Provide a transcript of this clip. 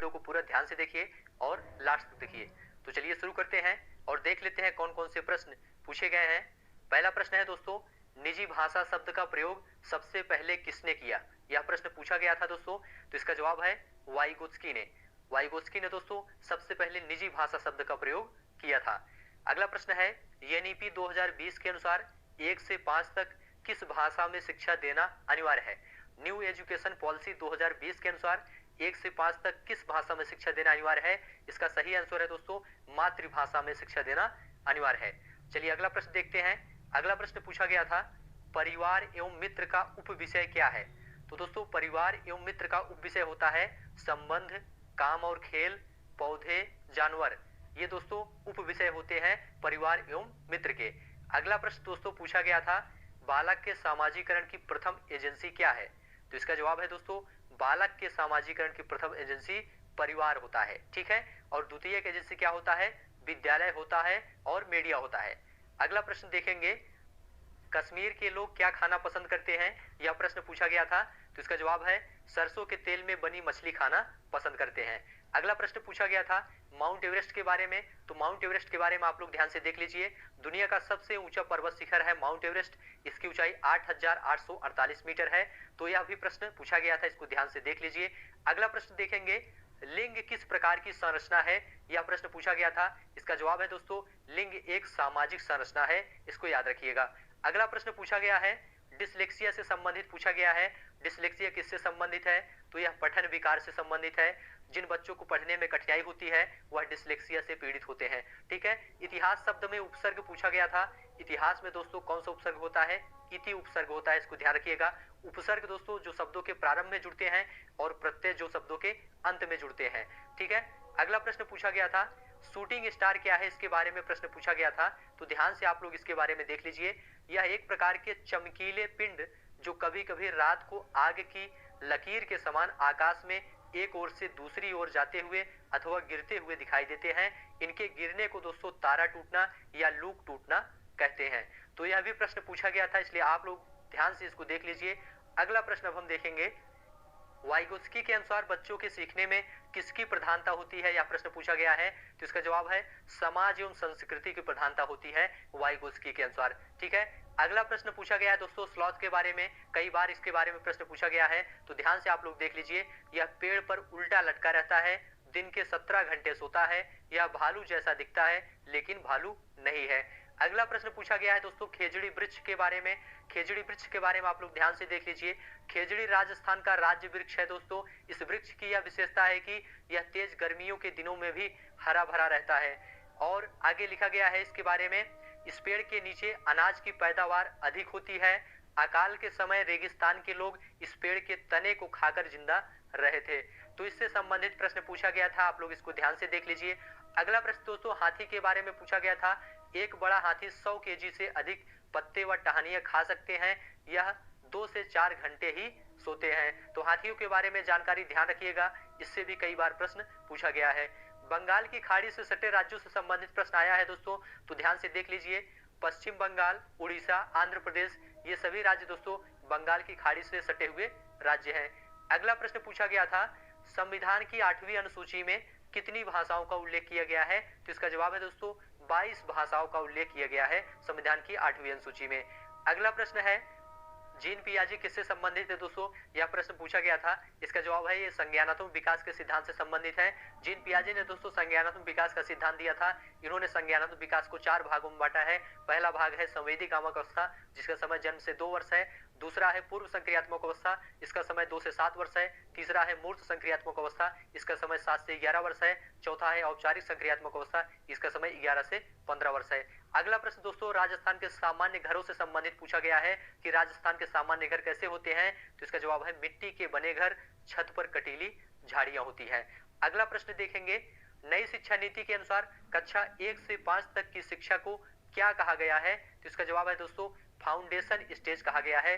Video को पूरा ध्यान से देखिए और लास्ट तक देखिए। तो चलिए शुरू करते हैं और देख लेते हैं कौन कौन से प्रश्न पूछे गए हैं। पहला प्रश्न है दोस्तों, निजी भाषा शब्द का प्रयोग सबसे पहले किसने किया? यह प्रश्न पूछा गया था दोस्तों। तो इसका जवाब है वाइगोत्स्की ने। वाइगोत्स्की ने दोस्तों सबसे पहले निजी भाषा शब्द का प्रयोग किया था। अगला प्रश्न है, एनईपी 2020 के अनुसार 1 से 5 तक किस भाषा में शिक्षा देना अनिवार्य है? न्यू एजुकेशन पॉलिसी 2020 के अनुसार 1 से 5 तक किस भाषा में शिक्षा देना अनिवार्य है? इसका सही आंसर है दोस्तों मातृभाषा में शिक्षा देना अनिवार्य है। चलिए अगला प्रश्न देखते हैं। अगला प्रश्न पूछा गया था, परिवार एवं मित्र का उपविषय क्या है? तो दोस्तों परिवार एवं मित्र का उपविषय होता है संबंध, काम और खेल, पौधे, जानवर। ये दोस्तों उपविषय होते हैं परिवार एवं मित्र के। अगला प्रश्न दोस्तों पूछा गया था, बालक के सामाजिकरण की प्रथम एजेंसी क्या है? तो इसका जवाब है दोस्तों बालक के सामाजिकरण की प्रथम एजेंसी परिवार होता है। ठीक है, और द्वितीय एजेंसी क्या होता है? विद्यालय होता है और मीडिया होता है। अगला प्रश्न देखेंगे, कश्मीर के लोग क्या खाना पसंद करते हैं? यह प्रश्न पूछा गया था। तो इसका जवाब है सरसों के तेल में बनी मछली खाना पसंद करते हैं। अगला प्रश्न पूछा गया था माउंट एवरेस्ट के बारे में। तो माउंट एवरेस्ट के बारे में आप लोग ध्यान से देख लीजिए। दुनिया का सबसे ऊंचा पर्वत शिखर है माउंट एवरेस्ट। इसकी ऊंचाई 8,848 मीटर है। तो यह भी प्रश्न पूछा गया था, इसको ध्यान से देख लीजिए। अगला प्रश्न देखेंगे, लिंग किस प्रकार की संरचना है? यह प्रश्न पूछा गया था। इसका जवाब है दोस्तों लिंग एक सामाजिक संरचना है, इसको याद रखिएगा। अगला प्रश्न पूछा गया है, डिसलेक्सिया से संबंधित पूछा गया है। डिसलेक्सिया किससे संबंधित है? तो यह पठन विकार से संबंधित है। जिन बच्चों को पढ़ने में कठिनाई होती है वह डिसलेक्सिया से पीड़ित होते हैं। ठीक है, इतिहास शब्द में उपसर्ग पूछा गया था। इतिहास में दोस्तों कौन सा उपसर्ग होता है? इति उपसर्ग होता है, इसको ध्यान रखिएगा। उपसर्ग दोस्तों जो शब्दों के प्रारंभ में जुड़ते हैं और प्रत्यय जो शब्दों के अंत में जुड़ते हैं। ठीक है, अगला प्रश्न पूछा गया था, शूटिंग स्टार क्या है? इसके बारे में प्रश्न पूछा गया था। तो ध्यान से आप लोग इसके बारे में देख लीजिए। यह एक प्रकार के चमकीले पिंड जो कभी कभी रात को आग की लकीर के समान आकाश में एक ओर से दूसरी ओर जाते हुए अथवा गिरते हुए दिखाई देते हैं। इनके गिरने को दोस्तों तारा टूटना या लूक टूटना कहते हैं। तो यह भी प्रश्न पूछा गया था, इसलिए आप लोग ध्यान से इसको देख लीजिए। अगला प्रश्न अब हम देखेंगे, वाइगोत्स्की के अनुसार बच्चों के सीखने में किसकी प्रधानता होती है? यह प्रश्न पूछा गया है। तो इसका जवाब है समाज एवं संस्कृति की प्रधानता होती है वाइगोत्स्की के अनुसार। ठीक है, अगला प्रश्न पूछा गया है दोस्तों स्लॉथ के बारे में। कई बार इसके बारे में प्रश्न पूछा गया है, तो ध्यान से आप लोग देख लीजिए। यह पेड़ पर उल्टा लटका रहता है, दिन के 17 घंटे सोता है, यह भालू जैसा दिखता है लेकिन भालू नहीं है। अगला प्रश्न पूछा गया है दोस्तों खेजड़ी वृक्ष के बारे में। खेजड़ी वृक्ष के बारे में आप लोग ध्यान से देख लीजिए। खेजड़ी राजस्थान का राज्य वृक्ष है दोस्तों। इस वृक्ष की यह विशेषता है कि यह तेज गर्मियों के दिनों में भी हरा भरा रहता है। और आगे लिखा गया है इसके बारे में, इस पेड़ के नीचे अनाज की पैदावार अधिक होती है। अकाल के समय रेगिस्तान के लोग इस पेड़ के तने को खाकर जिंदा रहे थे। तो इससे संबंधित प्रश्न पूछा गया था, आप लोग इसको ध्यान से देख लीजिए। अगला प्रश्न दोस्तों हाथी के बारे में पूछा गया था। एक बड़ा हाथी 100 केजी से अधिक पत्ते व टहनियां खा सकते हैं। यह 2 से 4 घंटे ही सोते हैं। तो हाथियों के बारे में जानकारी ध्यान रखिएगा, इससे भी कई बार प्रश्न पूछा गया है। बंगाल की खाड़ी से सटे राज्यों से संबंधित प्रश्न आया है दोस्तों। तो ध्यान से देख लीजिए, पश्चिम बंगाल, उड़ीसा, आंध्र प्रदेश, ये सभी राज्य दोस्तों बंगाल की खाड़ी से सटे हुए राज्य हैं। अगला प्रश्न पूछा गया था, संविधान की 8वीं अनुसूची में कितनी भाषाओं का उल्लेख किया गया है? तो इसका जवाब है दोस्तों 22 भाषाओं का उल्लेख किया गया है संविधान की 8वीं अनुसूची में। अगला प्रश्न है, जीन पियाजे किससे संबंधित है दोस्तों? यह प्रश्न पूछा गया था। इसका जवाब है ये संज्ञानात्मक विकास के सिद्धांत से संबंधित है। जीन पियाजे ने दोस्तों संज्ञानात्मक विकास का सिद्धांत दिया था। इन्होंने संज्ञानात्मक विकास को 4 भागों में बांटा है। पहला भाग है संवेदी कामक अवस्था, जिसका समय जन्म से 2 वर्ष है। दूसरा है पूर्व संक्रियात्मक अवस्था, इसका समय 2 से 7 वर्ष है। तीसरा है मूर्त संक्रियात्मक अवस्था, इसका समय 7 से 11 वर्ष है। चौथा है औपचारिक संक्रियात्मक अवस्था, इसका समय 11 से 15 वर्ष है। अगला प्रश्न दोस्तों राजस्थान के सामान्य घरों से संबंधित पूछा गया है कि राजस्थान के सामान्य घर कैसे होते हैं? तो इसका जवाब है मिट्टी के बने घर, छत पर कटीली झाड़ियां होती हैं। अगला प्रश्न देखेंगे, नई शिक्षा नीति के अनुसार कक्षा 1 से 5 तक की शिक्षा को क्या कहा गया है? तो इसका जवाब है दोस्तों फाउंडेशन स्टेज कहा गया है।